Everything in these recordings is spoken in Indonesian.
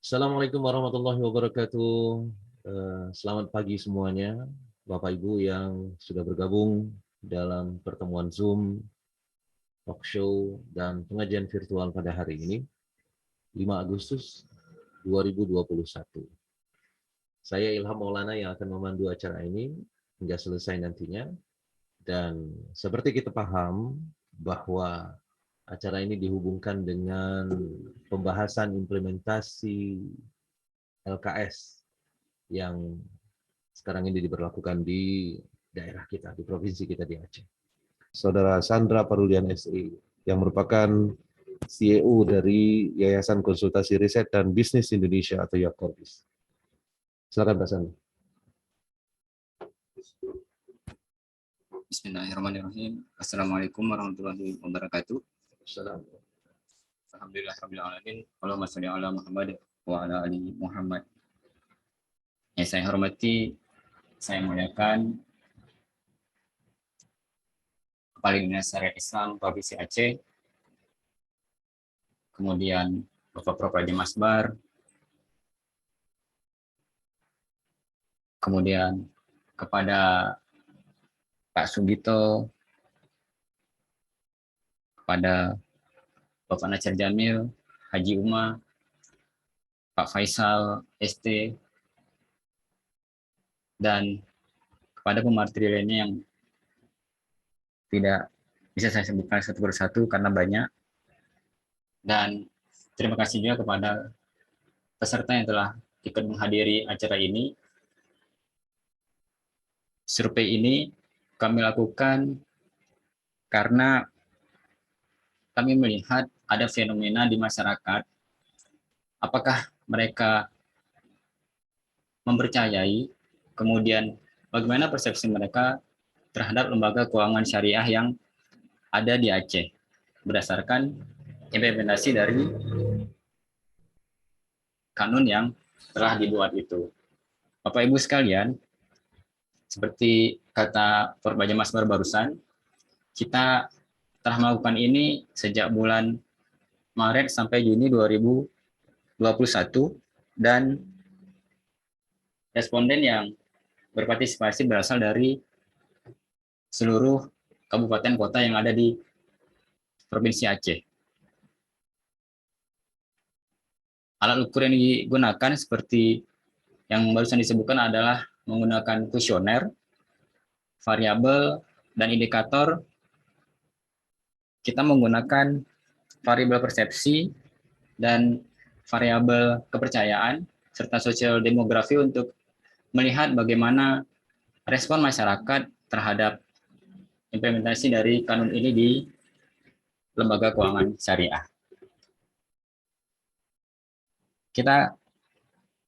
Assalamualaikum warahmatullahi wabarakatuh. Selamat pagi semuanya, Bapak Ibu yang sudah bergabung dalam pertemuan Zoom, talk show, dan pengajian virtual pada hari ini, 5 Agustus 2021. Saya Ilham Maulana yang akan memandu acara ini hingga selesai nantinya. Dan seperti kita paham bahwa acara ini dihubungkan dengan pembahasan implementasi LKS yang sekarang ini diberlakukan di daerah kita, di provinsi kita di Aceh. Saudara Sandra Parulian SE, yang merupakan CEO dari Yayasan Konsultasi Riset dan Bisnis Indonesia atau YAKOBIS. Silakan Pak Sandra. Bismillahirrahmanirrahim. Assalamualaikum warahmatullahi wabarakatuh. Assalamualaikum. Alhamdulillahirrahmanirrahim. Allahumma sholli ala Muhammad wa ala ali Muhammad. Yang saya hormati, saya muliakan Kepala Dinas Syariat Islam Provinsi Aceh, kemudian Bapak Prof. Masbar, kemudian kepada Pak Sugito, kepada Bapak Nacer Jamil, Haji Uma, Pak Faisal ST, dan kepada pemateri lainnya yang tidak bisa saya sebutkan satu persatu karena banyak. Dan terima kasih juga kepada peserta yang telah ikut menghadiri acara ini. Survei ini kami lakukan karena kami melihat ada fenomena di masyarakat, apakah mereka mempercayai, kemudian bagaimana persepsi mereka terhadap lembaga keuangan syariah yang ada di Aceh, berdasarkan implementasi dari kanun yang telah dibuat itu. Bapak Ibu sekalian, seperti kata Prof. Masbar barusan, kita telah melakukan ini sejak bulan Maret sampai Juni 2021, dan responden yang berpartisipasi berasal dari seluruh kabupaten kota yang ada di Provinsi Aceh. Alat ukur yang digunakan seperti yang barusan disebutkan adalah menggunakan kuesioner, variabel, dan indikator. Kita menggunakan variabel persepsi dan variabel kepercayaan serta sosial demografi untuk melihat bagaimana respon masyarakat terhadap implementasi dari kanun ini di lembaga keuangan syariah. Kita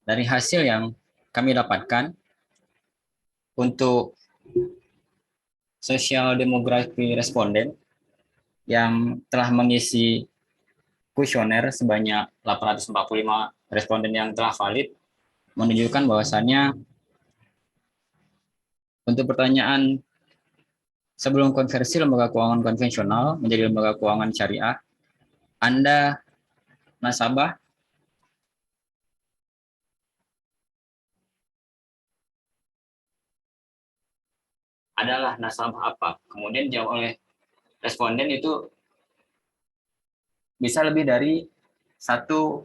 dari hasil yang kami dapatkan untuk sosial demografi responden yang telah mengisi kuesioner sebanyak 845 responden yang telah valid, menunjukkan bahwasannya untuk pertanyaan sebelum konversi lembaga keuangan konvensional menjadi lembaga keuangan syariah, Anda nasabah adalah nasabah apa? Kemudian dijawab oleh responden itu bisa lebih dari satu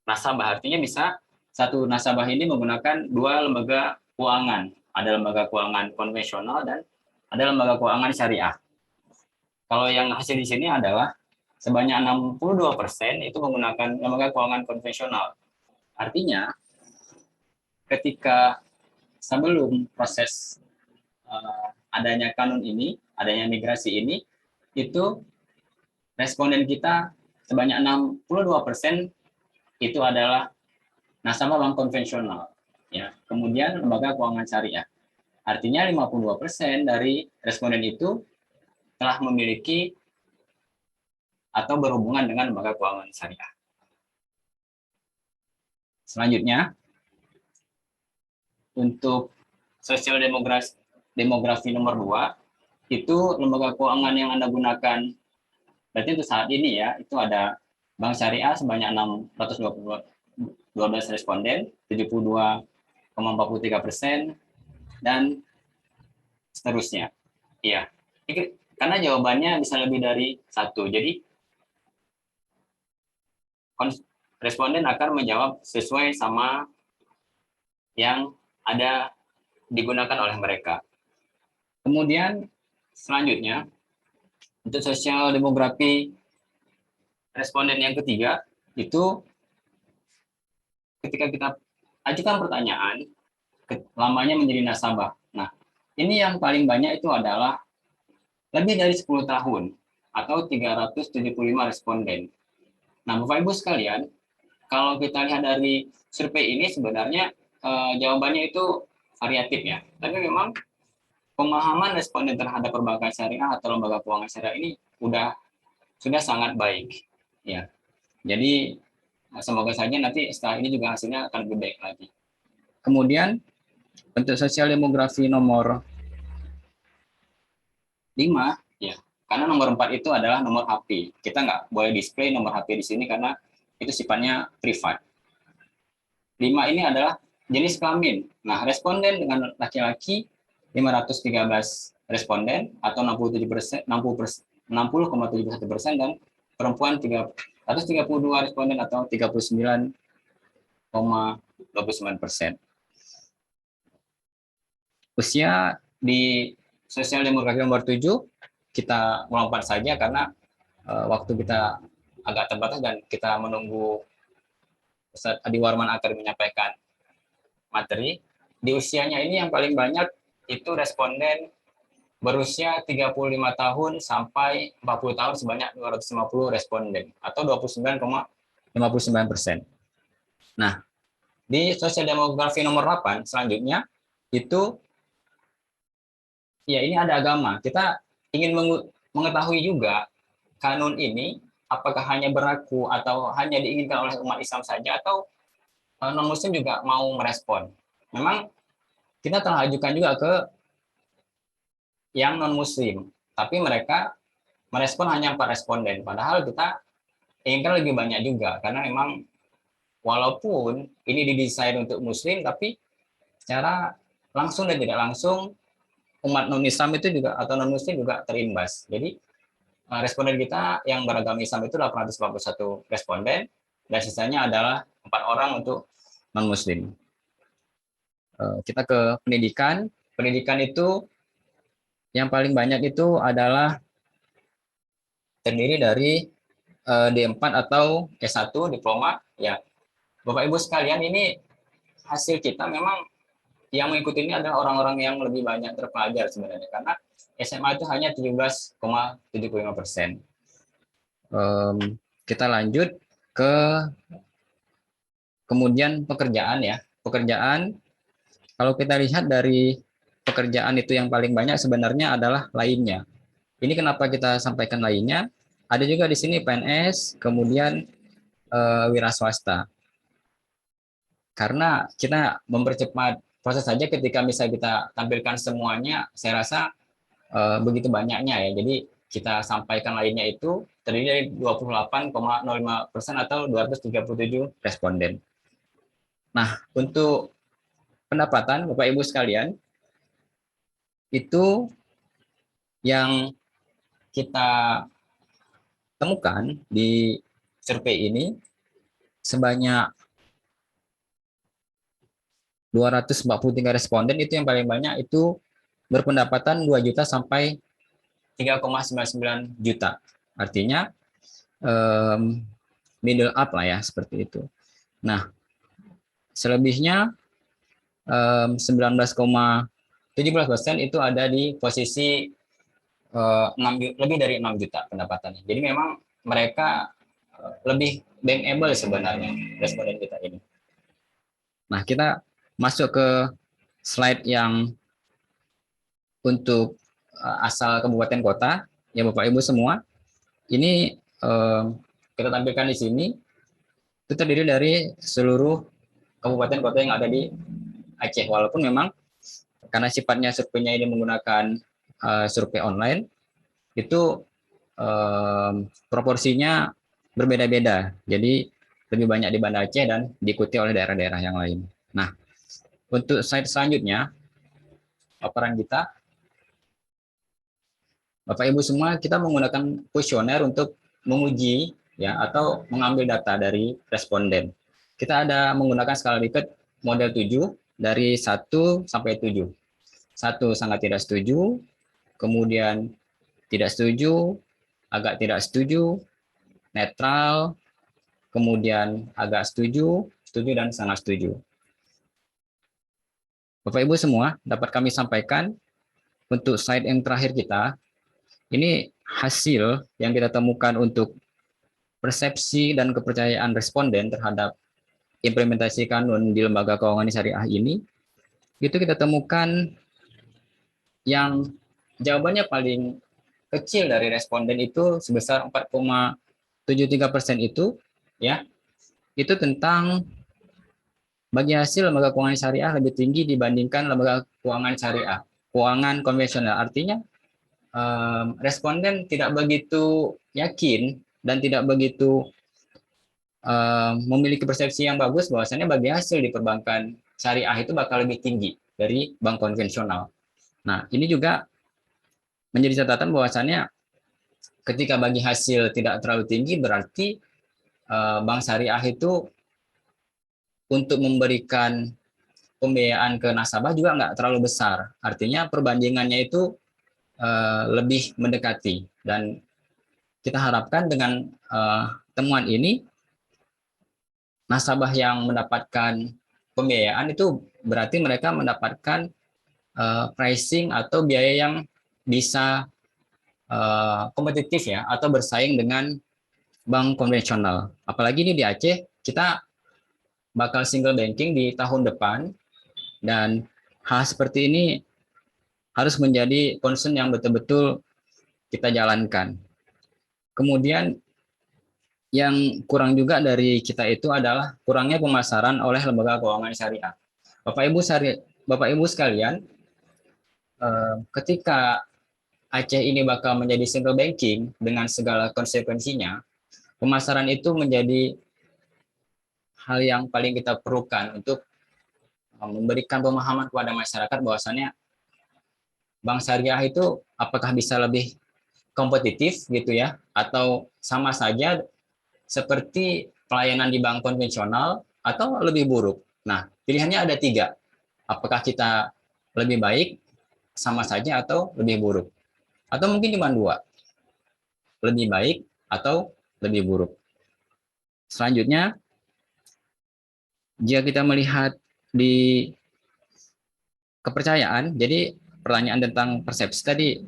nasabah. Artinya bisa satu nasabah ini menggunakan dua lembaga keuangan. Ada lembaga keuangan konvensional dan ada lembaga keuangan syariah. Kalau yang hasil di sini adalah sebanyak 62% itu menggunakan lembaga keuangan konvensional. Artinya ketika sebelum proses adanya kanun ini, adanya migrasi ini, itu responden kita sebanyak 62% itu adalah nasabah bank konvensional. Ya. Kemudian lembaga keuangan syariah. Artinya 52% dari responden itu telah memiliki atau berhubungan dengan lembaga keuangan syariah. Selanjutnya, untuk sosial demografi nomor 2, itu lembaga keuangan yang Anda gunakan, berarti untuk saat ini ya, itu ada Bank Syariah sebanyak 612 responden, 72,43%, dan seterusnya. Iya, karena jawabannya bisa lebih dari satu. Jadi responden akan menjawab sesuai sama yang ada digunakan oleh mereka. Kemudian selanjutnya, untuk sosial demografi responden yang ketiga, itu ketika kita ajukan pertanyaan, lamanya menjadi nasabah. Nah, ini yang paling banyak itu adalah lebih dari 10 tahun atau 375 responden. Nah, Bapak Ibu sekalian, kalau kita lihat dari survei ini sebenarnya jawabannya itu variatif ya. Tapi memang pemahaman responden terhadap perbankan syariah atau lembaga keuangan syariah ini sudah sangat baik. Ya, jadi semoga saja nanti setelah ini juga hasilnya akan lebih baik lagi. Kemudian untuk sosial demografi nomor 5, ya, karena nomor 4 itu adalah nomor HP. Kita nggak boleh display nomor HP di sini karena itu sifatnya privat. 5 ini adalah jenis kelamin. Nah, responden dengan laki-laki 513 responden atau 67%, 60,71%, dan perempuan 332 responden atau 39,29%. Usia di sosial demografi nomor 7 kita melompat saja karena waktu kita agak terbatas dan kita menunggu Ustadz Adi Warman akan menyampaikan materi. Di usianya ini yang paling banyak itu responden berusia 35 tahun sampai 40 tahun sebanyak 250 responden atau 29,59%. Nah, di sosial demografi nomor 8 selanjutnya itu ya ini ada agama. Kita ingin mengetahui juga kanun ini apakah hanya berlaku atau hanya diinginkan oleh umat Islam saja atau non-muslim juga mau merespon. Memang kita telah ajukan juga ke yang non-muslim, tapi mereka merespon hanya 4 responden. Padahal kita inginkan lebih banyak juga, karena memang walaupun ini didesain untuk muslim, tapi secara langsung dan tidak langsung umat non-Islam itu juga atau non-muslim juga terimbas. Jadi responden kita yang beragama Islam itu 841 responden, dan sisanya adalah 4 orang untuk non-muslim. Kita ke pendidikan. Pendidikan itu yang paling banyak itu adalah terdiri dari D4 atau S1 diploma. Ya, Bapak Ibu sekalian, ini hasil kita memang yang mengikuti ini adalah orang-orang yang lebih banyak terpelajar sebenarnya, karena SMA itu hanya 17,75%. Kita lanjut ke kemudian pekerjaan ya. Pekerjaan, kalau kita lihat dari pekerjaan itu yang paling banyak sebenarnya adalah lainnya. Ini kenapa kita sampaikan lainnya? Ada juga di sini PNS, kemudian wira swasta. Karena kita mempercepat proses saja ketika misalnya kita tampilkan semuanya, saya rasa begitu banyaknya ya. Jadi kita sampaikan lainnya itu terdiri dari 28,05% atau 237 responden. Nah, untuk pendapatan Bapak Ibu sekalian, itu yang kita temukan di survei ini sebanyak 243 responden, itu yang paling banyak itu berpendapatan 2 juta sampai 3,99 juta. Artinya middle up lah ya, seperti itu. Nah, selebihnya 19,17% itu ada di posisi lebih dari 6 juta pendapatannya. Jadi memang mereka lebih bankable sebenarnya responden kita ini. Nah, kita masuk ke slide yang untuk asal kabupaten kota ya Bapak Ibu semua. Ini kita tampilkan di sini. Itu terdiri dari seluruh kabupaten kota yang ada di Aceh. Walaupun memang karena sifatnya surveinya ini menggunakan survei online, itu proporsinya berbeda-beda. Jadi lebih banyak di Banda Aceh dan diikuti oleh daerah-daerah yang lain. Nah, untuk slide selanjutnya, paparan kita, Bapak Ibu semua, kita menggunakan kuesioner untuk menguji ya atau mengambil data dari responden. Kita ada menggunakan skala Likert model 7 dari 1 sampai 7. 1 sangat tidak setuju, kemudian tidak setuju, agak tidak setuju, netral, kemudian agak setuju, setuju dan sangat setuju. Bapak Ibu semua, dapat kami sampaikan untuk slide yang terakhir kita, ini hasil yang kita temukan untuk persepsi dan kepercayaan responden terhadap implementasi kanun di lembaga keuangan syariah ini, itu kita temukan yang jawabannya paling kecil dari responden itu sebesar 4,73% itu, ya, itu tentang bagi hasil lembaga keuangan syariah lebih tinggi dibandingkan lembaga keuangan syariah, keuangan konvensional. Artinya responden tidak begitu yakin dan tidak begitu memiliki persepsi yang bagus bahwasannya bagi hasil di perbankan syariah itu bakal lebih tinggi dari bank konvensional. Nah, ini juga menjadi catatan bahwasannya ketika bagi hasil tidak terlalu tinggi berarti bank syariah itu untuk memberikan pembiayaan ke nasabah juga nggak terlalu besar. Artinya perbandingannya itu lebih mendekati dan kita harapkan dengan temuan ini nasabah yang mendapatkan pembiayaan itu berarti mereka mendapatkan pricing atau biaya yang bisa kompetitif ya atau bersaing dengan bank konvensional. Apalagi ini di Aceh kita bakal single banking di tahun depan dan hal seperti ini harus menjadi concern yang betul-betul kita jalankan. Kemudian yang kurang juga dari kita itu adalah kurangnya pemasaran oleh lembaga keuangan syariah. Bapak Ibu sekalian, ketika Aceh ini bakal menjadi single banking dengan segala konsekuensinya, pemasaran itu menjadi hal yang paling kita perlukan untuk memberikan pemahaman kepada masyarakat bahwasannya bank syariah itu apakah bisa lebih kompetitif gitu ya, atau sama saja seperti pelayanan di bank konvensional atau lebih buruk. Nah, pilihannya ada tiga. Apakah kita lebih baik, sama saja, atau lebih buruk? Atau mungkin cuma dua, lebih baik atau lebih buruk. Selanjutnya, jika kita melihat di kepercayaan, jadi pertanyaan tentang persepsi tadi,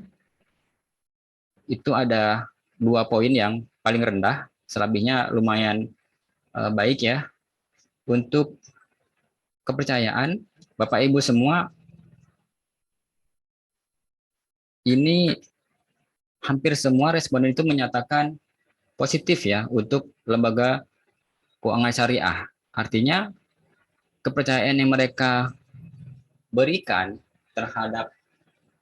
itu ada 2 poin yang paling rendah, selebihnya lumayan baik ya. Untuk kepercayaan, Bapak Ibu semua, ini hampir semua responden itu menyatakan positif ya untuk lembaga keuangan syariah. Artinya kepercayaan yang mereka berikan terhadap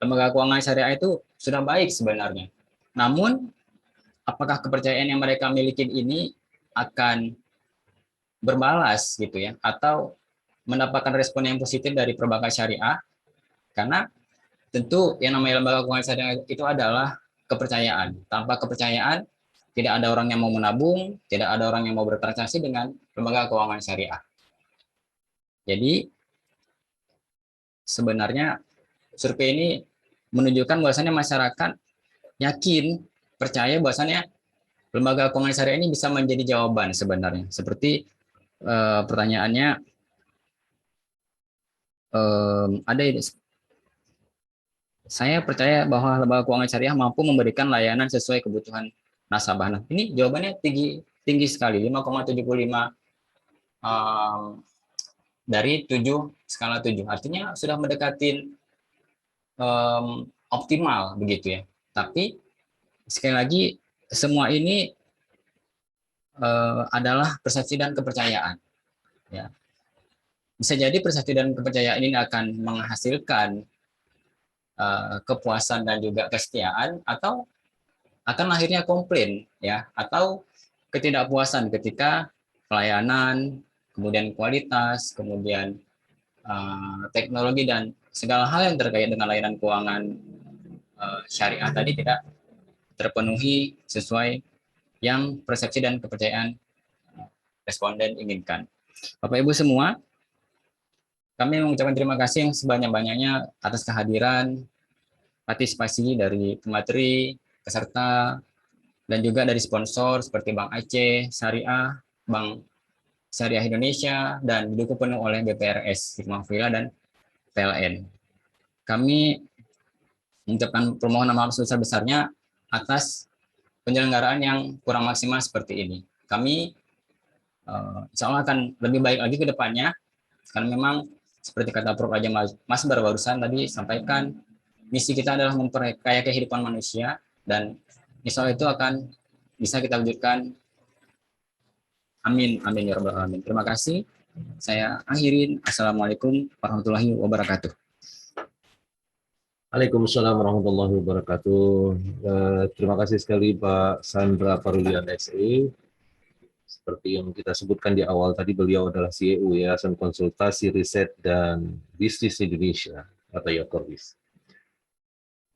lembaga keuangan syariah itu sudah baik sebenarnya. Namun, apakah kepercayaan yang mereka miliki ini akan berbalas gitu ya, atau mendapatkan respon yang positif dari perbankan syariah? Karena tentu yang namanya lembaga keuangan syariah itu adalah kepercayaan. Tanpa kepercayaan, tidak ada orang yang mau menabung, tidak ada orang yang mau bertransaksi dengan lembaga keuangan syariah. Jadi sebenarnya survei ini menunjukkan bahwasannya masyarakat yakin, percaya bahwasannya lembaga keuangan syariah ini bisa menjadi jawaban sebenarnya. Seperti pertanyaannya ada ini, saya percaya bahwa lembaga keuangan syariah mampu memberikan layanan sesuai kebutuhan nasabah. Nah, ini jawabannya tinggi sekali, 5,75 dari 7 skala 7. Artinya sudah mendekatin optimal begitu ya. Tapi sekali lagi semua ini adalah persepsi dan kepercayaan. Ya. Bisa jadi persepsi dan kepercayaan ini akan menghasilkan kepuasan dan juga kesetiaan, atau akan lahirnya komplain ya, atau ketidakpuasan ketika pelayanan, kemudian kualitas, kemudian teknologi dan segala hal yang terkait dengan layanan keuangan syariah tadi tidak terpenuhi sesuai yang persepsi dan kepercayaan responden inginkan. Bapak Ibu semua, kami mengucapkan terima kasih yang sebanyak-banyaknya atas kehadiran, partisipasi dari pemateri, peserta, dan juga dari sponsor seperti Bank Aceh, Syariah, Bank Syariah Indonesia, dan didukung penuh oleh BPRS, Hikmah Villa, dan PLN. Kami mengucapkan permohonan maaf sebesar-besarnya atas penyelenggaraan yang kurang maksimal seperti ini. Kami insya Allah akan lebih baik lagi ke depannya, karena memang seperti kata Prof. Raja Mas barusan tadi sampaikan, misi kita adalah memperkaya kehidupan manusia, dan insya Allah itu akan bisa kita wujudkan. Amin, amin ya rabbal alamin. Terima kasih. Saya akhirin. Assalamualaikum warahmatullahi wabarakatuh. Waalaikumsalam warahmatullahi wabarakatuh. Terima kasih sekali Pak Sandra Parulian SE. Seperti yang kita sebutkan di awal tadi, beliau adalah CEO Yayasan Konsultasi Riset dan Bisnis Indonesia atau Yakorbis.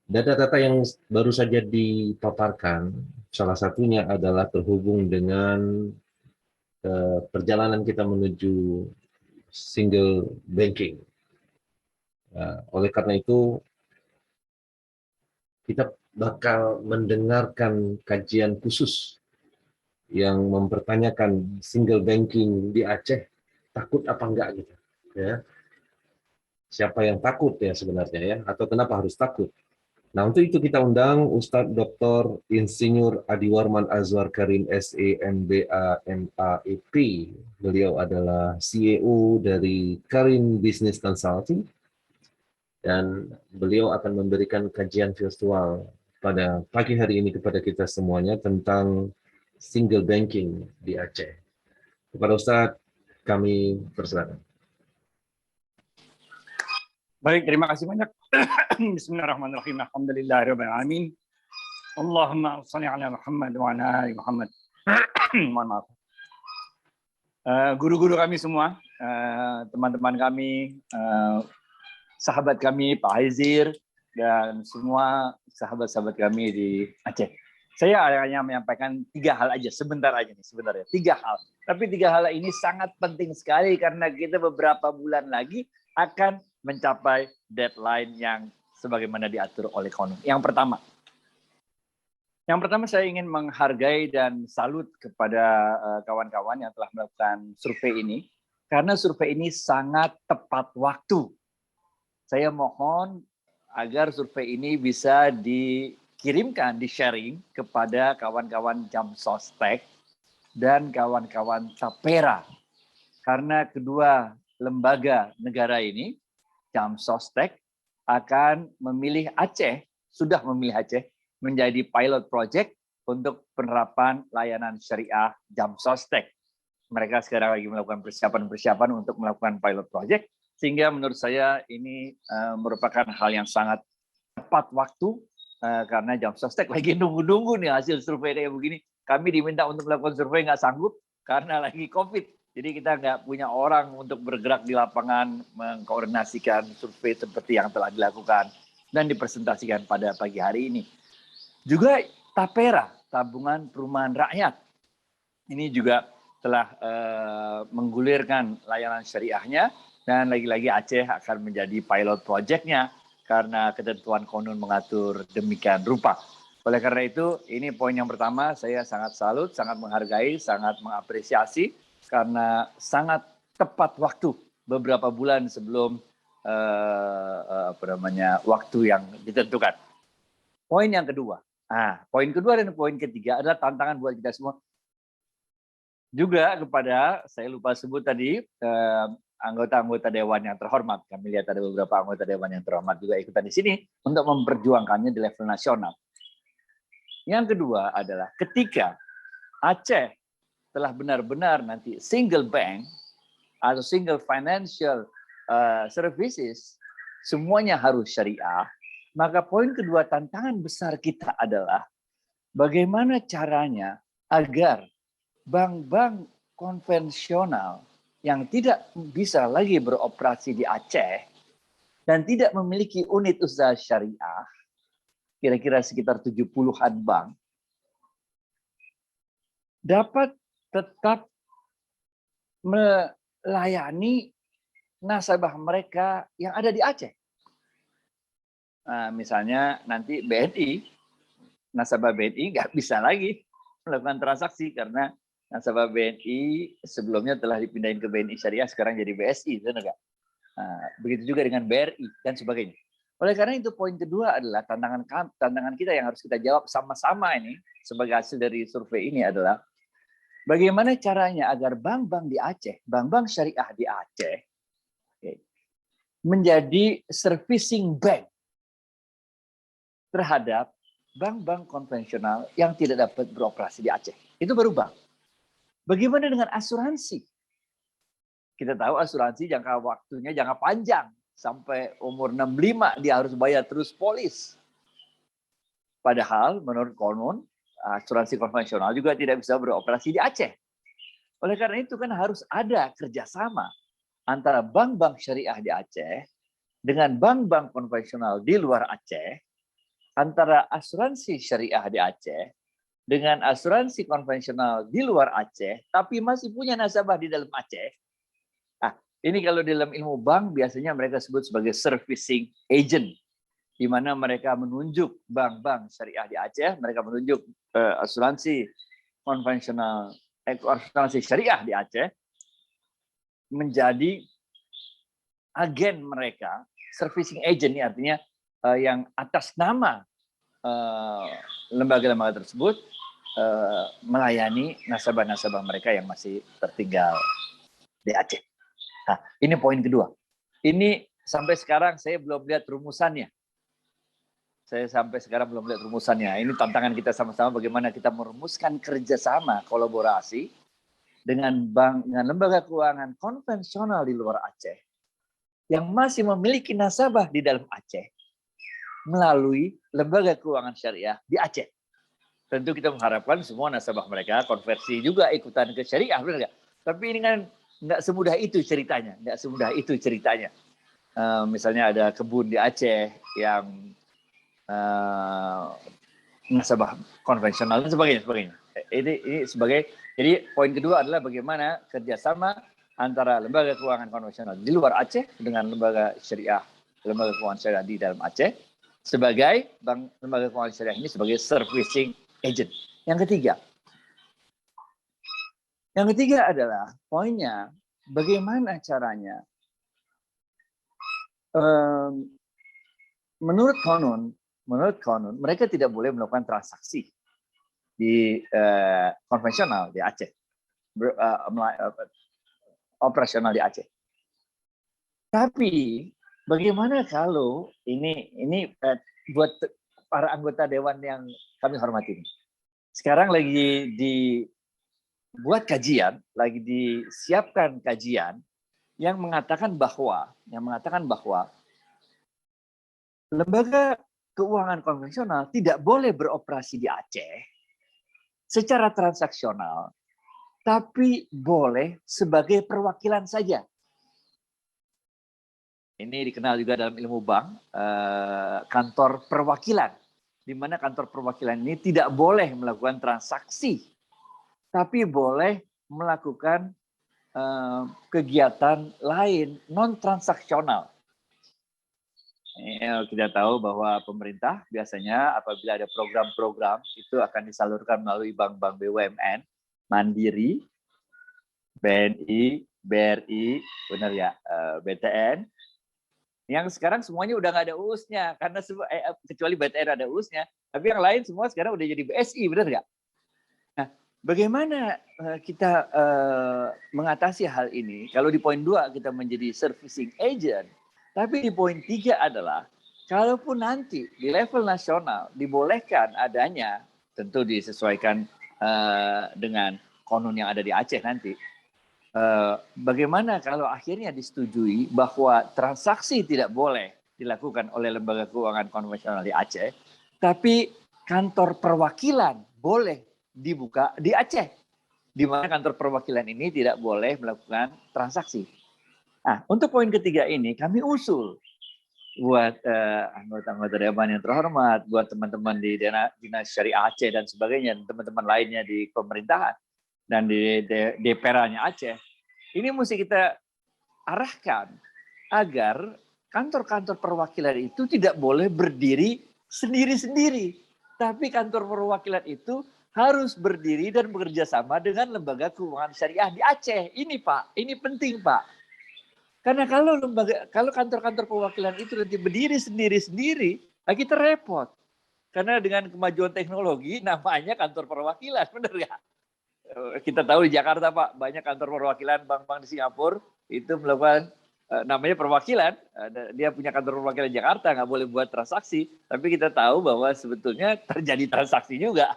Data-data yang baru saja dipaparkan, salah satunya adalah terhubung dengan perjalanan kita menuju single banking. Oleh karena itu, kita bakal mendengarkan kajian khusus yang mempertanyakan single banking di Aceh, takut apa enggak gitu. Ya. Siapa yang takut ya sebenarnya ya, atau kenapa harus takut? Nah, untuk itu kita undang Ustadz Dr. Insinyur Adiwarman Azwar Karim SE MBA MAEP. Beliau adalah CEO dari Karim Business Consulting, dan beliau akan memberikan kajian virtual pada pagi hari ini kepada kita semuanya tentang single banking di Aceh. Kepada Ustadz, kami persilakan. Baik, terima kasih banyak. Bismillahirrahmanirrahim. Alhamdulillahirabbil alamin. Allahumma shalli ala Muhammad wa ala ali Muhammad. Mohon maaf. Guru-guru kami semua, teman-teman kami, sahabat kami Pak Haizir, dan semua sahabat-sahabat kami di Aceh. Saya hanya menyampaikan 3 hal aja, sebentar ya, 3 hal. Tapi 3 hal ini sangat penting sekali karena kita beberapa bulan lagi akan mencapai deadline yang sebagaimana diatur oleh KONUM. Yang pertama saya ingin menghargai dan salut kepada kawan-kawan yang telah melakukan survei ini, karena survei ini sangat tepat waktu. Saya mohon agar survei ini bisa dikirimkan, di-sharing kepada kawan-kawan Jamsostek dan kawan-kawan Tapera. Karena kedua lembaga negara ini, Jamsostek akan memilih Aceh, sudah memilih Aceh menjadi pilot project untuk penerapan layanan syariah Jamsostek. Mereka sekarang lagi melakukan persiapan untuk melakukan pilot project, sehingga menurut saya ini merupakan hal yang sangat tepat waktu, karena Jamsostek lagi nunggu-nunggu nih hasil survei kayak begini. Kami diminta untuk melakukan survei nggak sanggup karena lagi COVID. Jadi kita nggak punya orang untuk bergerak di lapangan, mengkoordinasikan survei seperti yang telah dilakukan dan dipresentasikan pada pagi hari ini. Juga Tapera, Tabungan Perumahan Rakyat, ini juga telah menggulirkan layanan syariahnya, dan lagi-lagi Aceh akan menjadi pilot project-nya karena ketentuan KONUN mengatur demikian rupa. Oleh karena itu, ini poin yang pertama, saya sangat salut, sangat menghargai, sangat mengapresiasi, karena sangat tepat waktu beberapa bulan sebelum waktu yang ditentukan. Poin yang kedua. Poin kedua dan poin ketiga adalah tantangan buat kita semua. Juga kepada, saya lupa sebut tadi, anggota-anggota dewan yang terhormat. Kami lihat ada beberapa anggota dewan yang terhormat juga ikutan di sini untuk memperjuangkannya di level nasional. Yang kedua adalah ketika Aceh telah benar-benar nanti single bank atau single financial services, semuanya harus syariah, maka poin kedua tantangan besar kita adalah bagaimana caranya agar bank-bank konvensional yang tidak bisa lagi beroperasi di Aceh dan tidak memiliki unit usaha syariah, kira-kira sekitar 70-an bank, dapat tetap melayani nasabah mereka yang ada di Aceh. Nah, misalnya nanti BNI, nasabah BNI nggak bisa lagi melakukan transaksi karena nasabah BNI sebelumnya telah dipindahin ke BNI Syariah, sekarang jadi BSI, benar nggak? Nah, begitu juga dengan BRI dan sebagainya. Oleh karena itu poin kedua adalah tantangan kita yang harus kita jawab sama-sama ini sebagai hasil dari survei ini adalah bagaimana caranya agar bank-bank di Aceh, bank-bank syariah di Aceh menjadi servicing bank terhadap bank-bank konvensional yang tidak dapat beroperasi di Aceh. Itu baru bank. Bagaimana dengan asuransi? Kita tahu asuransi jangka waktunya jangka panjang. Sampai umur 65 dia harus bayar terus polis. Padahal menurut konon, asuransi konvensional juga tidak bisa beroperasi di Aceh. Oleh karena itu kan harus ada kerjasama antara bank-bank syariah di Aceh dengan bank-bank konvensional di luar Aceh, antara asuransi syariah di Aceh dengan asuransi konvensional di luar Aceh, tapi masih punya nasabah di dalam Aceh. Nah, ini kalau dalam ilmu bank biasanya mereka sebut sebagai servicing agent, di mana mereka menunjuk bank-bank syariah di Aceh, mereka menunjuk asuransi konvensional, asuransi syariah di Aceh menjadi agen mereka, servicing agent ini artinya yang atas nama lembaga-lembaga tersebut melayani nasabah-nasabah mereka yang masih tertinggal di Aceh. Nah, ini poin kedua. Ini sampai sekarang saya belum lihat rumusannya. Saya sampai sekarang belum lihat rumusannya. Ini tantangan kita sama-sama bagaimana kita merumuskan kerjasama, kolaborasi dengan bank, dengan lembaga keuangan konvensional di luar Aceh yang masih memiliki nasabah di dalam Aceh melalui lembaga keuangan syariah di Aceh. Tentu kita mengharapkan semua nasabah mereka konversi juga ikutan ke syariah, benar nggak? Tapi ini kan nggak semudah itu ceritanya, nggak semudah itu ceritanya. Misalnya ada kebun di Aceh yang nasabah konvensional dan sebagainya. Ini sebagai, jadi poin kedua adalah bagaimana kerjasama antara lembaga keuangan konvensional di luar Aceh dengan lembaga syariah, lembaga keuangan syariah di dalam Aceh sebagai bank, lembaga keuangan syariah ini sebagai servicing agent. Yang ketiga adalah poinnya bagaimana caranya menurut konon mereka tidak boleh melakukan transaksi di konvensional di Aceh, operasional di Aceh. Tapi bagaimana kalau ini buat para anggota dewan yang kami hormati ini. Sekarang lagi dibuat kajian, lagi disiapkan kajian yang mengatakan bahwa lembaga keuangan konvensional tidak boleh beroperasi di Aceh secara transaksional, tapi boleh sebagai perwakilan saja. Ini dikenal juga dalam ilmu bank, kantor perwakilan, di mana kantor perwakilan ini tidak boleh melakukan transaksi, tapi boleh melakukan kegiatan lain non-transaksional. Kita tahu bahwa pemerintah biasanya apabila ada program-program itu akan disalurkan melalui bank-bank BUMN, Mandiri, BNI, BRI, benar ya, BTN, yang sekarang semuanya udah nggak ada UUS-nya, karena kecuali BTN ada UUS-nya, tapi yang lain semua sekarang udah jadi BSI, benar nggak? Nah, bagaimana kita mengatasi hal ini? Kalau di poin 2 kita menjadi servicing agent, tapi di poin 3 adalah, kalaupun nanti di level nasional dibolehkan adanya, tentu disesuaikan dengan konon yang ada di Aceh nanti, bagaimana kalau akhirnya disetujui bahwa transaksi tidak boleh dilakukan oleh lembaga keuangan konvensional di Aceh, tapi kantor perwakilan boleh dibuka di Aceh. di mana kantor perwakilan ini tidak boleh melakukan transaksi. Nah, untuk poin ketiga ini kami usul buat anggota-anggota Dewan yang terhormat, buat teman-teman di Dinas Syariah Aceh dan sebagainya, dan teman-teman lainnya di pemerintahan dan di DPR-nya Aceh. Ini mesti kita arahkan agar kantor-kantor perwakilan itu tidak boleh berdiri sendiri-sendiri, tapi kantor perwakilan itu harus berdiri dan bekerja sama dengan lembaga keuangan syariah di Aceh. Ini Pak, ini penting Pak. Karena kalau kantor-kantor perwakilan itu nanti berdiri sendiri-sendiri, kita repot. Karena dengan kemajuan teknologi namanya kantor perwakilan, benar nggak? Kita tahu di Jakarta Pak, banyak kantor perwakilan bank-bank di Singapura itu melakukan namanya perwakilan. Dia punya kantor perwakilan di Jakarta, nggak boleh buat transaksi. Tapi kita tahu bahwa sebetulnya terjadi transaksi juga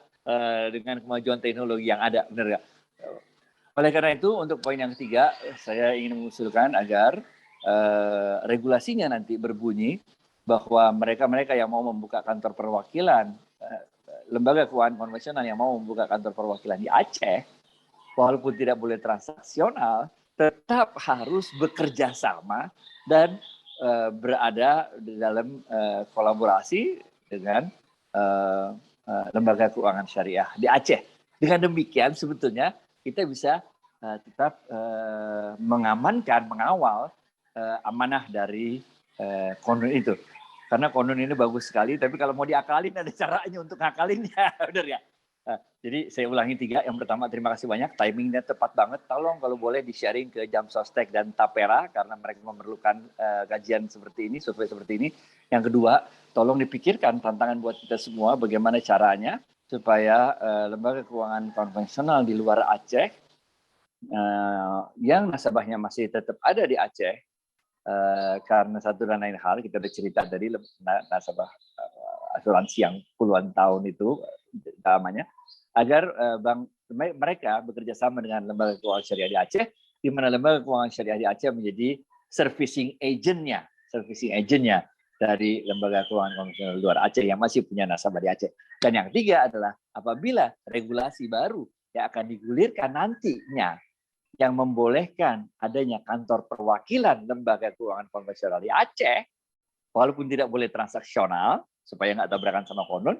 dengan kemajuan teknologi yang ada, benar nggak? Oleh karena itu, untuk poin yang ketiga, saya ingin mengusulkan agar regulasinya nanti berbunyi bahwa mereka-mereka yang mau membuka kantor perwakilan, lembaga keuangan konvensional yang mau membuka kantor perwakilan di Aceh, walaupun tidak boleh transaksional, tetap harus bekerja sama dan berada di dalam kolaborasi dengan lembaga keuangan syariah di Aceh. Dengan demikian, sebetulnya kita bisa tetap mengamankan, mengawal amanah dari konun itu. Karena konun ini bagus sekali, tapi kalau mau diakalin ada caranya untuk ngakalinnya, benar ya? Jadi saya ulangi 3. Yang pertama, terima kasih banyak, timingnya tepat banget. Tolong kalau boleh di-sharing ke Jam Sostek dan Tapera, karena mereka memerlukan kajian seperti ini, survei seperti ini. Yang kedua, tolong dipikirkan tantangan buat kita semua, bagaimana caranya supaya lembaga keuangan konvensional di luar Aceh yang nasabahnya masih tetap ada di Aceh karena satu dan lain hal, kita udah cerita tadi nasabah asuransi yang puluhan tahun itu namanya, agar mereka bekerja sama dengan lembaga keuangan syariah di Aceh, di mana lembaga keuangan syariah di Aceh menjadi servicing agentnya dari lembaga keuangan konvensional luar Aceh yang masih punya nasabah di Aceh. Dan yang ketiga adalah apabila regulasi baru yang akan digulirkan nantinya yang membolehkan adanya kantor perwakilan lembaga keuangan konvensional di Aceh, walaupun tidak boleh transaksional supaya nggak tabrakan sama konun,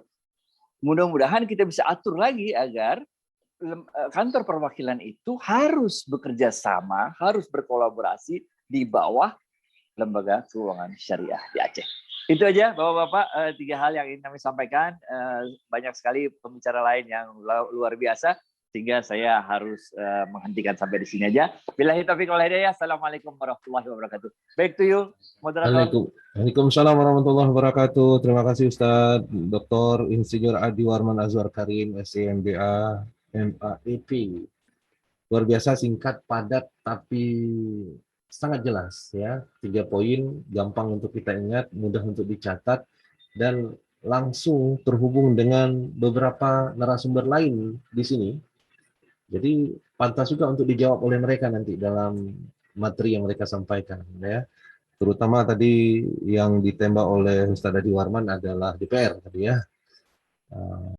mudah-mudahan kita bisa atur lagi agar kantor perwakilan itu harus bekerja sama, harus berkolaborasi di bawah lembaga keuangan syariah di Aceh. Itu aja Bapak-Bapak, 3 hal yang ingin kami sampaikan. Banyak sekali pembicara lain yang luar biasa, sehingga saya harus menghentikan sampai di sini aja. Billahi taufiq wal hidayah. Assalamualaikum warahmatullahi wabarakatuh. Back to you, moderator. Waalaikumsalam warahmatullahi wabarakatuh. Terima kasih Ustadz Dr. Insinyur Adi Warman Azwar Karim, SCMBA, MAEP. Luar biasa, singkat, padat, tapi sangat jelas ya. 3 poin, gampang untuk kita ingat, mudah untuk dicatat, dan langsung terhubung dengan beberapa narasumber lain di sini. Jadi pantas juga untuk dijawab oleh mereka nanti dalam materi yang mereka sampaikan ya. Terutama tadi yang ditembak oleh Ustadz Adi Warman adalah DPR tadi ya.